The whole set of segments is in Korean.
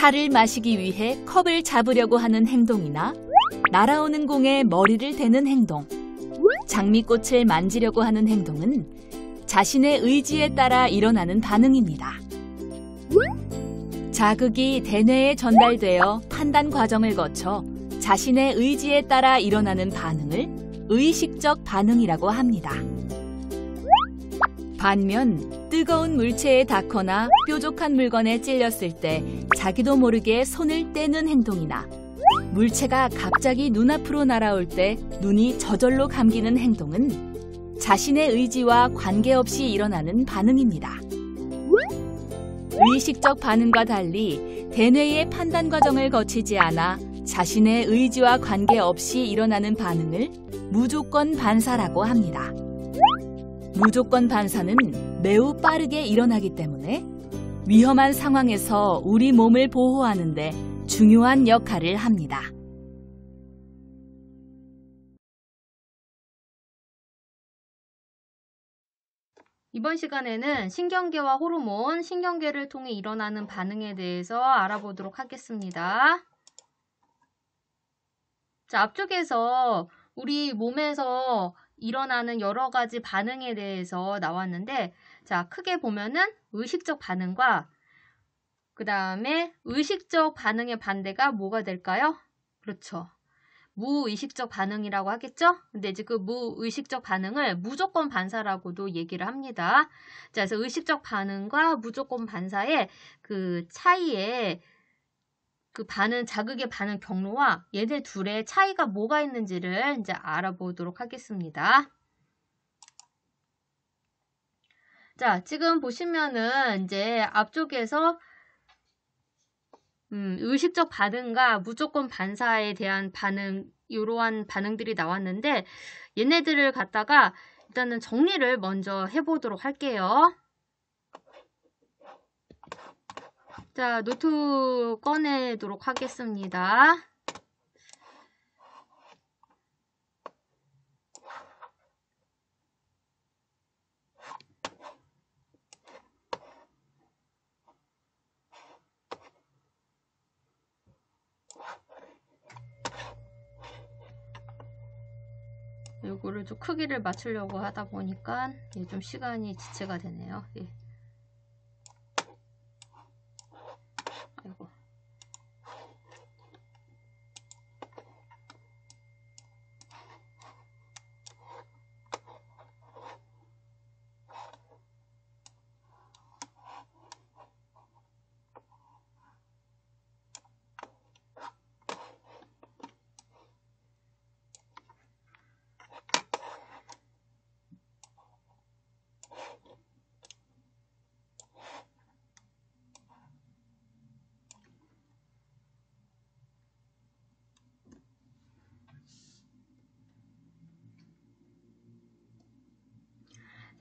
차를 마시기 위해 컵을 잡으려고 하는 행동이나 날아오는 공에 머리를 대는 행동, 장미꽃을 만지려고 하는 행동은 자신의 의지에 따라 일어나는 반응입니다. 자극이 대뇌에 전달되어 판단 과정을 거쳐 자신의 의지에 따라 일어나는 반응을 의식적 반응이라고 합니다. 반면 뜨거운 물체에 닿거나 뾰족한 물건에 찔렸을 때 자기도 모르게 손을 떼는 행동이나 물체가 갑자기 눈앞으로 날아올 때 눈이 저절로 감기는 행동은 자신의 의지와 관계없이 일어나는 반응입니다. 의식적 반응과 달리 대뇌의 판단 과정을 거치지 않아 자신의 의지와 관계없이 일어나는 반응을 무조건 반사라고 합니다. 무조건 반사는 매우 빠르게 일어나기 때문에 위험한 상황에서 우리 몸을 보호하는 데 중요한 역할을 합니다. 이번 시간에는 신경계와 호르몬, 신경계를 통해 일어나는 반응에 대해서 알아보도록 하겠습니다. 자, 앞쪽에서 우리 몸에서 일어나는 여러 가지 반응에 대해서 나왔는데, 자, 크게 보면은 의식적 반응과 그 다음에 의식적 반응의 반대가 뭐가 될까요? 그렇죠. 무의식적 반응이라고 하겠죠? 근데 이제 그 무의식적 반응을 무조건 반사라고도 얘기를 합니다. 자, 그래서 의식적 반응과 무조건 반사의 그 차이에 그 자극의 반응 경로와 얘네 둘의 차이가 뭐가 있는지를 이제 알아보도록 하겠습니다. 자, 지금 보시면은 이제 앞쪽에서 의식적 반응과 무조건 반사에 대한 반응, 이러한 반응들이 나왔는데 얘네들을 갖다가 일단은 정리를 먼저 해보도록 할게요. 자, 노트 꺼내도록 하겠습니다. 요거를 좀 크기를 맞추려고 하다 보니까 좀 시간이 지체가 되네요. 예. 아이고.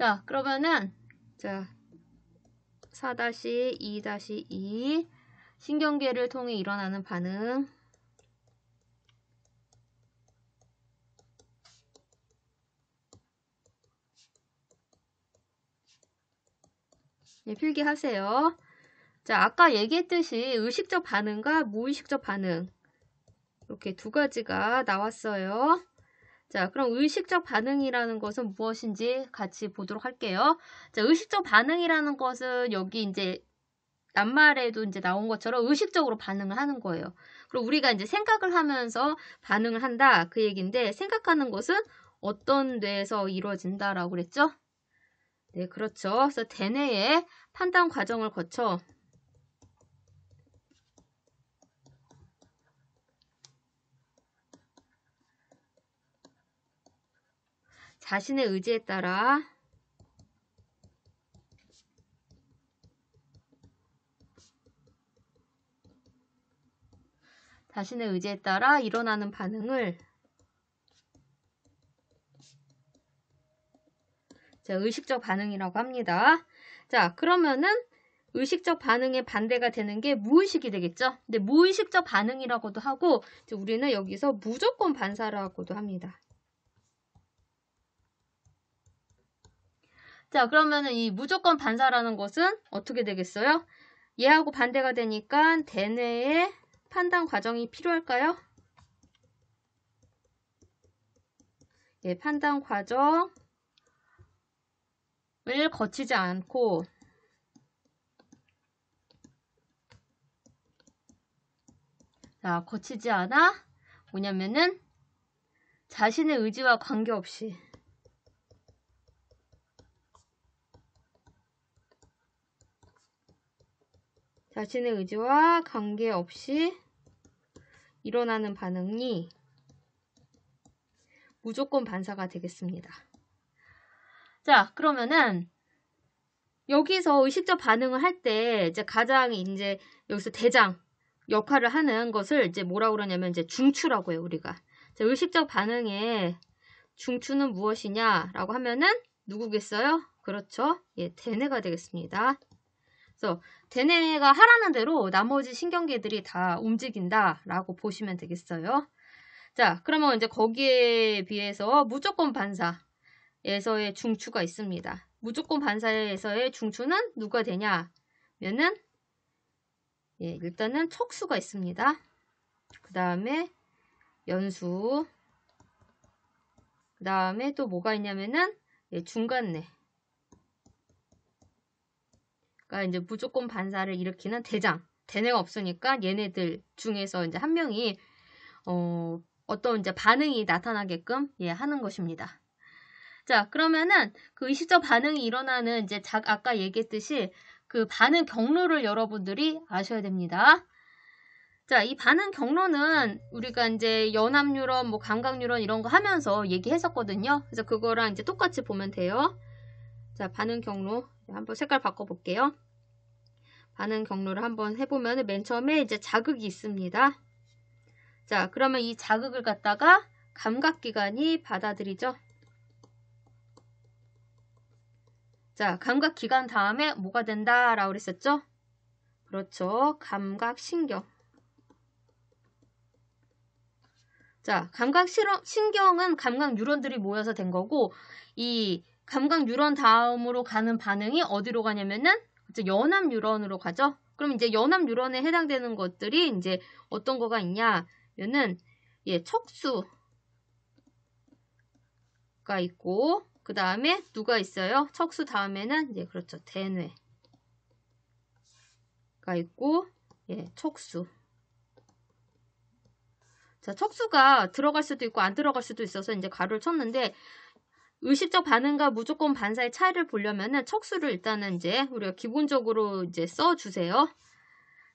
자, 그러면은 자 4-2-2 신경계를 통해 일어나는 반응. 네, 필기하세요. 자, 아까 얘기했듯이 의식적 반응과 무의식적 반응 이렇게 두 가지가 나왔어요. 자, 그럼 의식적 반응이라는 것은 무엇인지 같이 보도록 할게요. 자, 의식적 반응이라는 것은 여기 이제 낱말에도 이제 나온 것처럼 의식적으로 반응을 하는 거예요. 그리고 우리가 이제 생각을 하면서 반응을 한다 그 얘기인데, 생각하는 것은 어떤 뇌에서 이루어진다라고 그랬죠? 네, 그렇죠. 그래서 대뇌의 판단 과정을 거쳐 자신의 의지에 따라 일어나는 반응을 자, 의식적 반응이라고 합니다. 자, 그러면은 의식적 반응의 반대가 되는 게 무의식이 되겠죠? 근데 무의식적 반응이라고도 하고 이제 우리는 여기서 무조건 반사라고도 합니다. 자, 그러면은 이 무조건 반사라는 것은 어떻게 되겠어요? 얘하고 반대가 되니까 대뇌의 판단 과정이 필요할까요? 예, 판단 과정을 거치지 않고 자, 거치지 않아 뭐냐면은 자신의 의지와 관계없이 자신의 의지와 관계없이 일어나는 반응이 무조건 반사가 되겠습니다. 자, 그러면은 여기서 의식적 반응을 할 때 이제 가장 이제 여기서 대장 역할을 하는 것을 이제 뭐라고 그러냐면 이제 중추라고 해요, 우리가. 자, 의식적 반응의 중추는 무엇이냐라고 하면은 누구겠어요? 그렇죠. 예, 대뇌가 되겠습니다. 그래서 대뇌가 하라는 대로 나머지 신경계들이 다 움직인다라고 보시면 되겠어요. 자, 그러면 이제 거기에 비해서 무조건 반사에서의 중추가 있습니다. 무조건 반사에서의 중추는 누가 되냐면은 예, 일단은 척수가 있습니다. 그 다음에 연수, 그 다음에 또 뭐가 있냐면은 예, 중간뇌. 그러니까 이제 무조건 반사를 일으키는 대장, 대뇌가 없으니까 얘네들 중에서 이제 한 명이 어떤 이제 반응이 나타나게끔 예, 하는 것입니다. 자, 그러면은 그 의식적 반응이 일어나는 이제 아까 얘기했듯이 그 반응 경로를 여러분들이 아셔야 됩니다. 자, 이 반응 경로는 우리가 이제 연합 뉴런, 뭐 감각 뉴런 이런 거 하면서 얘기했었거든요. 그래서 그거랑 이제 똑같이 보면 돼요. 자, 반응 경로 한번 색깔 바꿔볼게요. 반응 경로를 한번 해보면 맨 처음에 이제 자극이 있습니다. 자, 그러면 이 자극을 갖다가 감각기관이 받아들이죠. 자, 감각기관 다음에 뭐가 된다라고 그랬었죠? 그렇죠. 감각신경. 자, 감각신경은 감각 뉴런들이 모여서 된 거고, 이 감각 뉴런 다음으로 가는 반응이 어디로 가냐면은 연합 뉴런으로 가죠. 그럼 이제 연합 뉴런에 해당되는 것들이 이제 어떤 거가 있냐면은 예, 척수가 있고, 그 다음에 누가 있어요? 척수 다음에는 이제 그렇죠. 대뇌가 있고, 예, 척수. 자, 척수가 들어갈 수도 있고 안 들어갈 수도 있어서 이제 가로를 쳤는데, 의식적 반응과 무조건 반사의 차이를 보려면은 척수를 일단은 이제 우리가 기본적으로 이제 써주세요.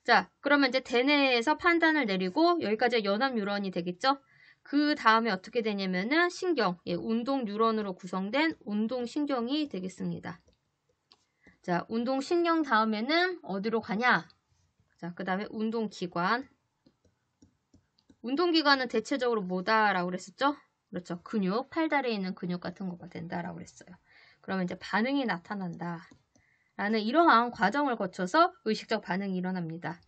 자, 그러면 이제 대뇌에서 판단을 내리고 여기까지 연합 뉴런이 되겠죠? 그 다음에 어떻게 되냐면은 신경, 예, 운동 뉴런으로 구성된 운동 신경이 되겠습니다. 자, 운동 신경 다음에는 어디로 가냐? 자, 그 다음에 운동기관. 운동기관은 대체적으로 뭐다라고 그랬었죠? 그렇죠. 근육, 팔다리에 있는 근육 같은 거가 된다라고 그랬어요. 그러면 이제 반응이 나타난다. 라는 이러한 과정을 거쳐서 의식적 반응이 일어납니다.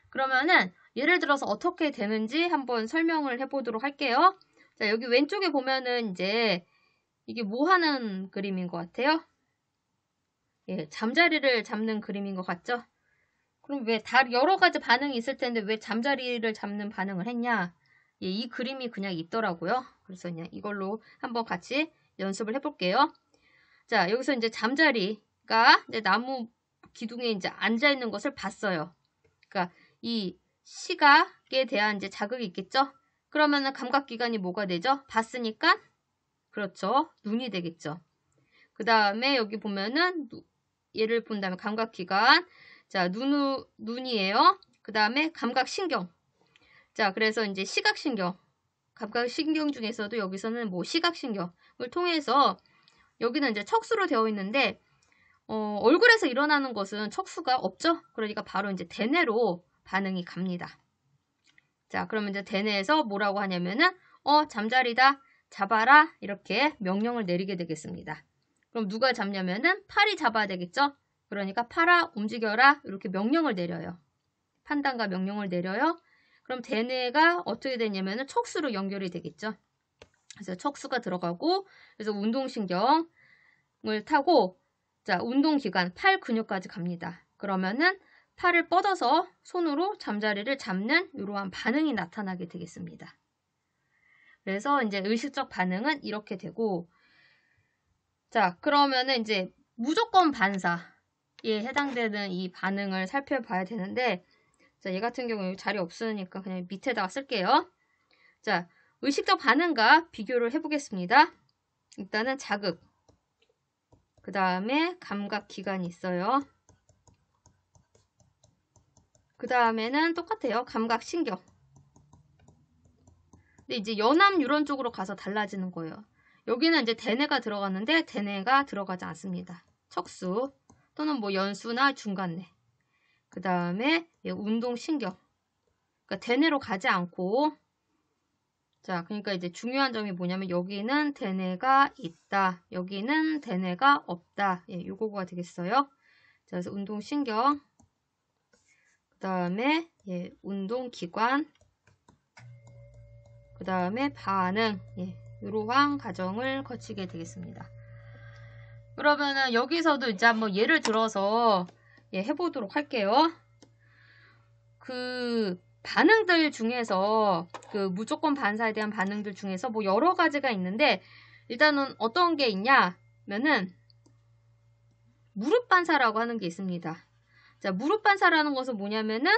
그러면은 예를 들어서 어떻게 되는지 한번 설명을 해보도록 할게요. 자, 여기 왼쪽에 보면은 이제 이게 뭐 하는 그림인 것 같아요? 예, 잠자리를 잡는 그림인 것 같죠? 그럼 왜 여러 가지 반응이 있을 텐데 왜 잠자리를 잡는 반응을 했냐? 예, 이 그림이 그냥 있더라고요. 그래서 그냥 이걸로 한번 같이 연습을 해볼게요. 자, 여기서 이제 잠자리가 이제 나무 기둥에 이제 앉아 있는 것을 봤어요. 그러니까 이 시각에 대한 이제 자극이 있겠죠? 그러면은 감각기관이 뭐가 되죠? 봤으니까 그렇죠. 눈이 되겠죠. 그 다음에 여기 보면은 얘를 본다면 감각기관. 자, 눈이에요. 그 다음에 감각신경. 자, 그래서 이제 시각신경. 감각신경 중에서도 여기서는 뭐 시각신경을 통해서 여기는 이제 척수로 되어 있는데, 얼굴에서 일어나는 것은 척수가 없죠? 그러니까 바로 이제 대뇌로 반응이 갑니다. 자, 그러면 이제 대뇌에서 뭐라고 하냐면은, 잠자리다, 잡아라, 이렇게 명령을 내리게 되겠습니다. 그럼 누가 잡냐면은 팔이 잡아야 되겠죠? 그러니까 팔아, 움직여라, 이렇게 명령을 내려요. 판단과 명령을 내려요. 그럼 대뇌가 어떻게 되냐면은 척수로 연결이 되겠죠. 그래서 척수가 들어가고, 그래서 운동신경을 타고, 자, 운동기관, 팔 근육까지 갑니다. 그러면은 팔을 뻗어서 손으로 잠자리를 잡는 이러한 반응이 나타나게 되겠습니다. 그래서 이제 의식적 반응은 이렇게 되고, 자, 그러면은 이제 무조건 반사에 해당되는 이 반응을 살펴봐야 되는데, 자, 얘 같은 경우에 자리 없으니까 그냥 밑에다가 쓸게요. 자, 의식적 반응과 비교를 해보겠습니다. 일단은 자극, 그 다음에 감각 기관이 있어요. 그 다음에는 똑같아요. 감각 신경. 근데 이제 연암 유런 쪽으로 가서 달라지는 거예요. 여기는 이제 대뇌가 들어갔는데 대뇌가 들어가지 않습니다. 척수 또는 뭐 연수나 중간뇌. 그 다음에 운동신경. 그러니까 대뇌로 가지 않고, 자, 그러니까 이제 중요한 점이 뭐냐면 여기는 대뇌가 있다. 여기는 대뇌가 없다. 예, 요거가 되겠어요. 자, 그래서 운동신경. 그 다음에 운동기관. 그 다음에 반응. 이러한 과정을 거치게 되겠습니다. 그러면은 여기서도 이제 한번 예를 들어서 해보도록 할게요. 그 반응들 중에서 그 무조건 반사에 대한 반응들 중에서 뭐 여러 가지가 있는데, 일단은 어떤 게 있냐면은 무릎 반사라고 하는 게 있습니다. 자, 무릎 반사라는 것은 뭐냐면은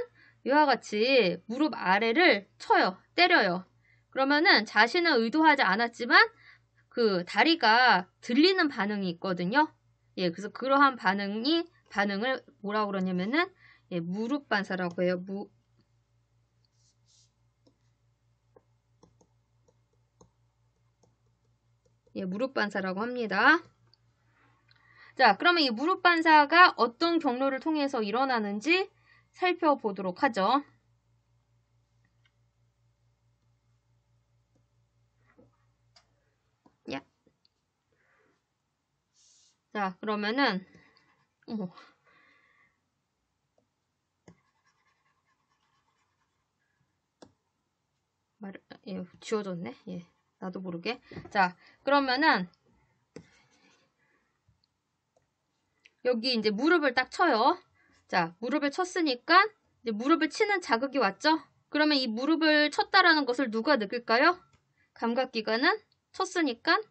이와 같이 무릎 아래를 쳐요, 때려요. 그러면은 자신은 의도하지 않았지만 그 다리가 들리는 반응이 있거든요. 예, 그래서 그러한 반응을 뭐라고 그러냐면은 무릎 반사라고 해요. 무릎 반사라고 합니다. 자, 그러면 이 무릎 반사가 어떤 경로를 통해서 일어나는지 살펴보도록 하죠. 자, 그러면은 지워졌네. 예, 나도 모르게. 자, 그러면은 여기 이제 무릎을 딱 쳐요. 자, 무릎을 쳤으니까 이제 무릎을 치는 자극이 왔죠? 그러면 이 무릎을 쳤다라는 것을 누가 느낄까요? 감각기관은 쳤으니까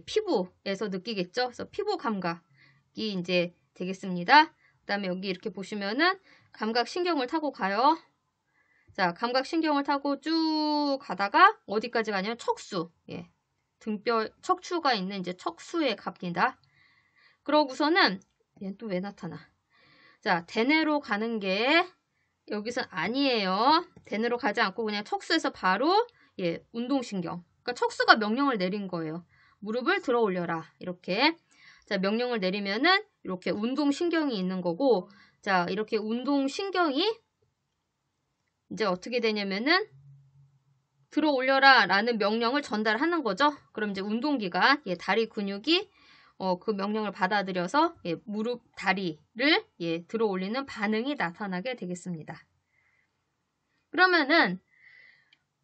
피부에서 느끼겠죠? 그래서 피부 감각이 이제 되겠습니다. 그 다음에 여기 이렇게 보시면은 감각신경을 타고 가요. 자, 감각신경을 타고 쭉 가다가 어디까지 가냐면 척수. 등뼈, 척추가 있는 이제 척수에 갑니다. 그러고서는 얘는 또 왜 나타나? 자, 대뇌로 가는 게 여기선 아니에요. 대뇌로 가지 않고 그냥 척수에서 바로 운동신경. 그러니까 척수가 명령을 내린 거예요. 무릎을 들어 올려라. 이렇게. 자, 명령을 내리면은 이렇게 운동신경이 있는 거고, 자, 이렇게 운동신경이 이제 어떻게 되냐면은 들어 올려라 라는 명령을 전달하는 거죠. 그럼 이제 운동기관, 다리 근육이 그 명령을 받아들여서 무릎, 다리를 들어 올리는 반응이 나타나게 되겠습니다. 그러면은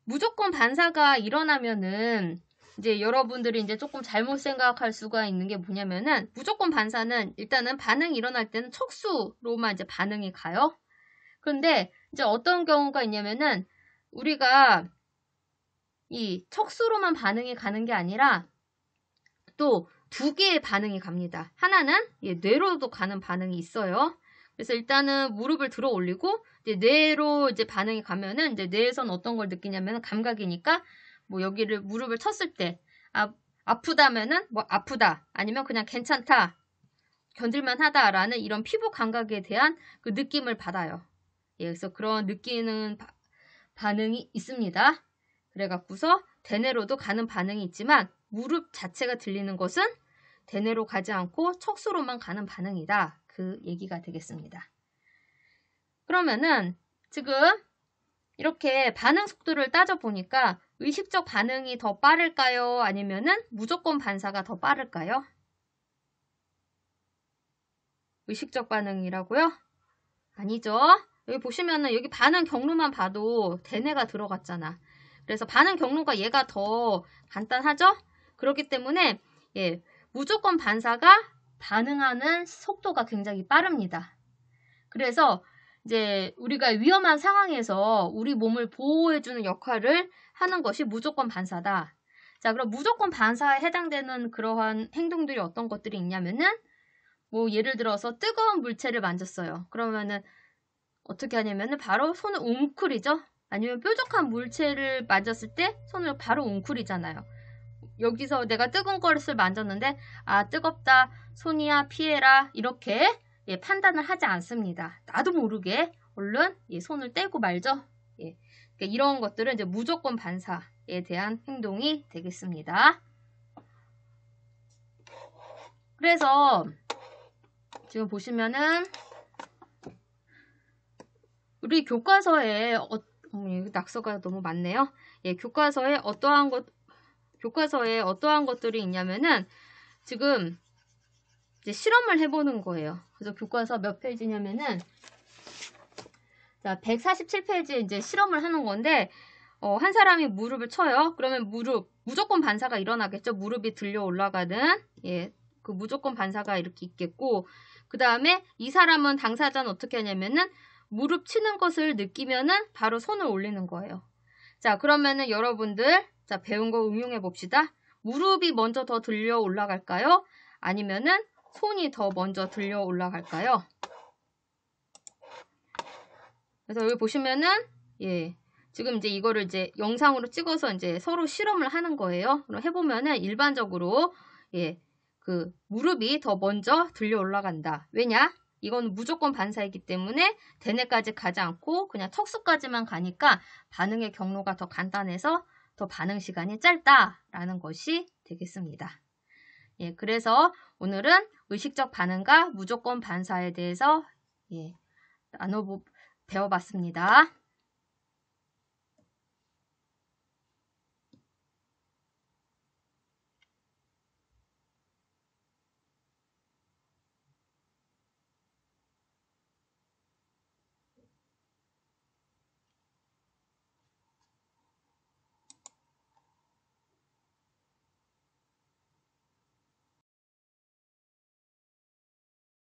무조건 반사가 일어나면은 이제 여러분들이 이제 조금 잘못 생각할 수가 있는 게 뭐냐면은, 무조건 반사는 일단은 반응이 일어날 때는 척수로만 이제 반응이 가요. 그런데 이제 어떤 경우가 있냐면은 우리가 이 척수로만 반응이 가는 게 아니라 또 두 개의 반응이 갑니다. 하나는 뇌로도 가는 반응이 있어요. 그래서 일단은 무릎을 들어 올리고 이제 뇌로 이제 반응이 가면은 이제 뇌에서는 어떤 걸 느끼냐면 감각이니까 뭐 여기를 무릎을 쳤을 때 아프다면은 뭐 아프다, 아니면 그냥 괜찮다, 견딜만 하다라는 이런 피부 감각에 대한 그 느낌을 받아요. 그래서 그런 느끼는 반응이 있습니다. 그래갖고서 대뇌로도 가는 반응이 있지만 무릎 자체가 들리는 것은 대뇌로 가지 않고 척수로만 가는 반응이다. 그 얘기가 되겠습니다. 그러면은 지금 이렇게 반응 속도를 따져보니까 의식적 반응이 더 빠를까요? 아니면은 무조건 반사가 더 빠를까요? 의식적 반응이라고요? 아니죠. 여기 보시면은 여기 반응 경로만 봐도 대뇌가 들어갔잖아. 그래서 반응 경로가 얘가 더 간단하죠? 그렇기 때문에 무조건 반사가 반응하는 속도가 굉장히 빠릅니다. 그래서 이제 우리가 위험한 상황에서 우리 몸을 보호해주는 역할을 하는 것이 무조건 반사다. 자, 그럼 무조건 반사에 해당되는 그러한 행동들이 어떤 것들이 있냐면은 뭐 예를 들어서 뜨거운 물체를 만졌어요. 그러면은 어떻게 하냐면은 바로 손을 웅크리죠. 아니면 뾰족한 물체를 만졌을 때 손을 바로 웅크리잖아요. 여기서 내가 뜨거운 것을 만졌는데 아 뜨겁다 손이야 피해라 이렇게 판단을 하지 않습니다. 나도 모르게 얼른 손을 떼고 말죠. 그러니까 이런 것들은 이제 무조건 반사에 대한 행동이 되겠습니다. 그래서 지금 보시면은 우리 교과서에 낙서가 너무 많네요. 교과서에 어떠한 것들이 있냐면은 지금 이제 실험을 해보는 거예요. 그래서 교과서 몇 페이지냐면은 자 147페이지에 이제 실험을 하는 건데 한 사람이 무릎을 쳐요. 그러면 무조건 반사가 일어나겠죠. 무릎이 들려 올라가는 그 무조건 반사가 이렇게 있겠고 그 다음에 이 사람은 당사자는 어떻게 하냐면은 무릎 치는 것을 느끼면은 바로 손을 올리는 거예요. 자 그러면은 여러분들 자 배운 거 응용해 봅시다. 무릎이 먼저 더 들려 올라갈까요? 아니면은 손이 더 먼저 들려 올라갈까요? 그래서 여기 보시면은 지금 이제 이거를 이제 영상으로 찍어서 이제 서로 실험을 하는 거예요. 그럼 해보면은 일반적으로 그 무릎이 더 먼저 들려 올라간다. 왜냐? 이건 무조건 반사이기 때문에 대뇌까지 가지 않고 그냥 턱수까지만 가니까 반응의 경로가 더 간단해서 더 반응 시간이 짧다라는 것이 되겠습니다. 그래서 오늘은 의식적 반응과 무조건 반사에 대해서 배워봤습니다.